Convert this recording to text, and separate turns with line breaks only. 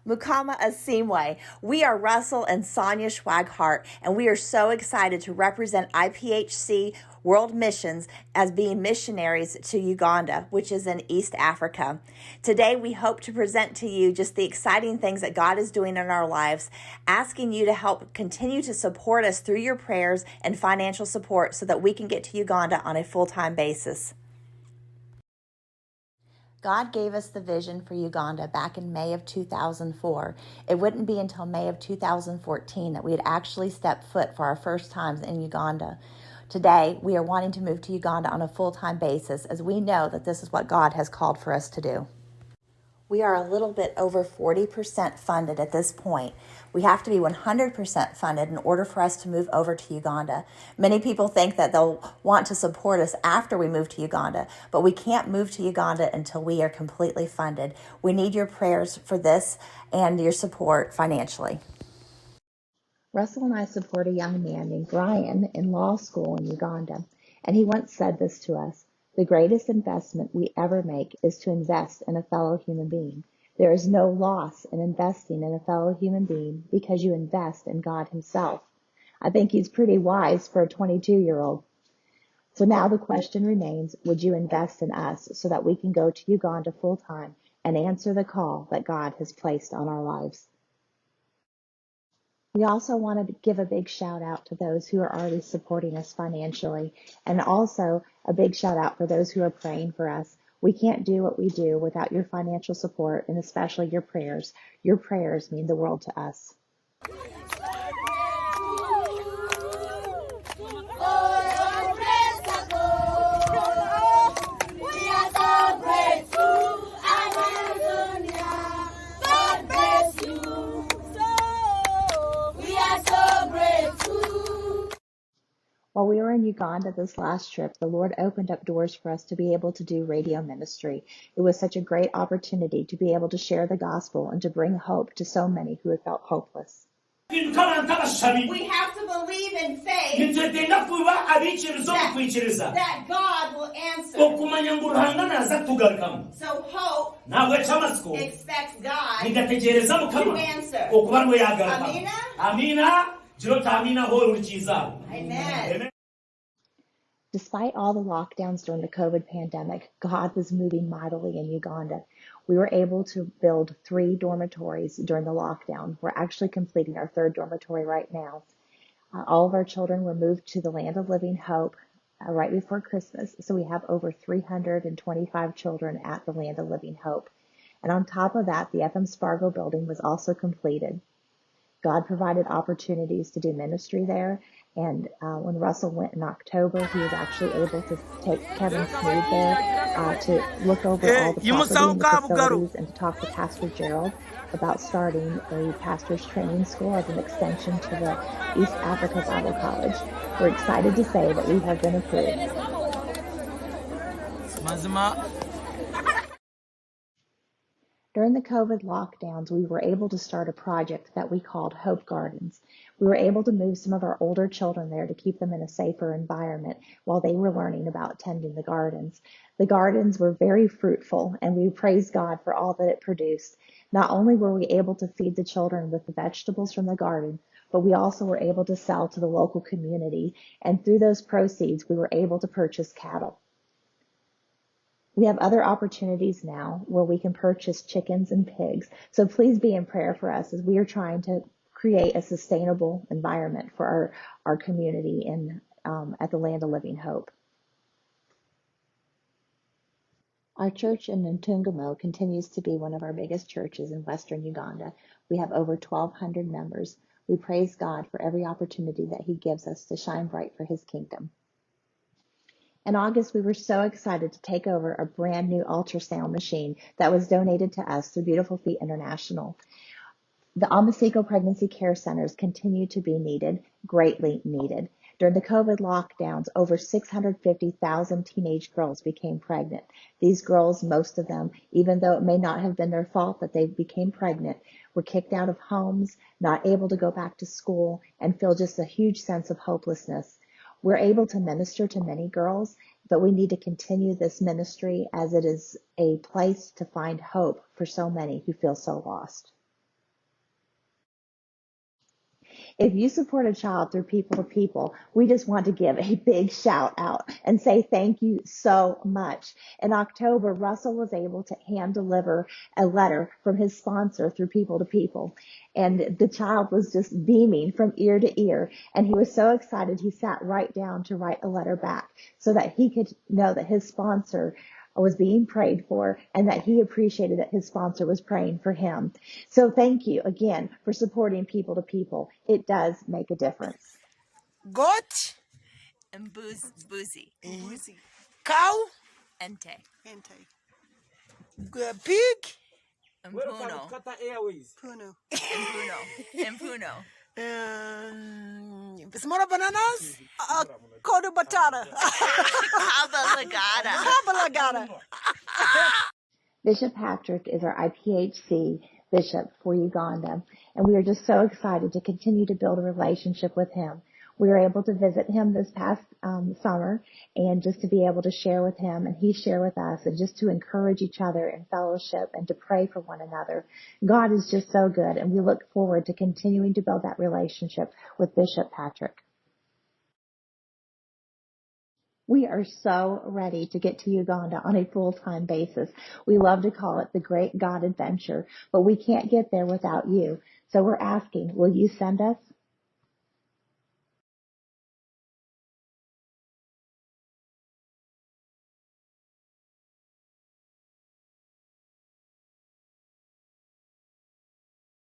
Mukama Asimwe. We are Russell and Sonia Schwaghart, and we are so excited to represent IPHC World Missions as being missionaries to Uganda, which is in East Africa. Today, we hope to present to you just the exciting things that God is doing in our lives, asking you to help continue to support us through your prayers and financial support so that we can get to Uganda on a full-time basis. God gave us the vision for Uganda back in May of 2004. It wouldn't be until May of 2014 that we had actually stepped foot for our first times in Uganda. Today, we are wanting to move to Uganda on a full-time basis as we know that this is what God has called for us to do. We are a little bit over 40% funded at this point. We have to be 100% funded in order for us to move over to Uganda. Many people think that they'll want to support us after we move to Uganda, but we can't move to Uganda until we are completely funded. We need your prayers for this and your support financially. Russell and I support a young man named Brian in law school in Uganda, and he once said this to us: "The greatest investment we ever make is to invest in a fellow human being. There is no loss in investing in a fellow human being because you invest in God himself." I think he's pretty wise for a 22-year-old. So now the question remains, would you invest in us so that we can go to Uganda full time and answer the call that God has placed on our lives? We also want to give a big shout out to those who are already supporting us financially, and also a big shout out for those who are praying for us. We can't do what we do without your financial support and especially your prayers. Your prayers mean the world to us. While we were in Uganda this last trip, the Lord opened up doors for us to be able to do radio ministry. It was such a great opportunity to be able to share the gospel and to bring hope to so many who had felt hopeless.
We have to believe in faith that God will answer. So hope expects God to answer. Amina? Amen.
Despite all the lockdowns during the COVID pandemic, God was moving mightily in Uganda. We were able to build 3 dormitories during the lockdown. We're actually completing our 3rd dormitory right now. All of our children were moved to the Land of Living Hope right before Christmas. So we have over 325 children at the Land of Living Hope. And on top of that, the FM Spargo building was also completed. God provided opportunities to do ministry there. And when Russell went in October, he was actually able to take Kevin Sneed there to look over all the property and the facilities and to talk to Pastor Gerald about starting a pastor's training school as an extension to the East Africa Bible College. We're excited to say that we have been approved. During the COVID lockdowns, we were able to start a project that we called Hope Gardens. We were able to move some of our older children there to keep them in a safer environment while they were learning about tending the gardens. The gardens were very fruitful, and we praise God for all that it produced. Not only were we able to feed the children with the vegetables from the garden, but we also were able to sell to the local community, and through those proceeds, we were able to purchase cattle. We have other opportunities now where we can purchase chickens and pigs. So please be in prayer for us as we are trying to create a sustainable environment for our community at the Land of Living Hope. Our church in Ntungamo continues to be one of our biggest churches in Western Uganda. We have over 1,200 members. We praise God for every opportunity that He gives us to shine bright for His kingdom. In August, we were so excited to take over a brand new ultrasound machine that was donated to us through Beautiful Feet International. The Amasiko Pregnancy Care Centers continue to be needed, greatly needed. During the COVID lockdowns, over 650,000 teenage girls became pregnant. These girls, most of them, even though it may not have been their fault that they became pregnant, were kicked out of homes, not able to go back to school, and feel just a huge sense of hopelessness. We're able to minister to many girls, but we need to continue this ministry as it is a place to find hope for so many who feel so lost. If you support a child through People to People, we just want to give a big shout out and say thank you so much. In October, Russell was able to hand deliver a letter from his sponsor through People to People. And the child was just beaming from ear to ear. And he was so excited, he sat right down to write a letter back so that he could know that his sponsor was being prayed for and that he appreciated that his sponsor was praying for him. So thank you again for supporting People to People. It does make a difference.
Goat
and boozy.
Boozy. Cow
Ente.
Ente. Pig
And puno.
Puno.
And puno.
Small bananas Kodu batata.
Cabalagada.
Cabalagada.
Bishop Patrick is our IPHC bishop for Uganda, and we are just so excited to continue to build a relationship with him. We were able to visit him this past summer and just to be able to share with him and he share with us and just to encourage each other in fellowship and to pray for one another. God is just so good, and we look forward to continuing to build that relationship with Bishop Patrick. We are so ready to get to Uganda on a full-time basis. We love to call it the Great God Adventure, but we can't get there without you. So we're asking, will you send us?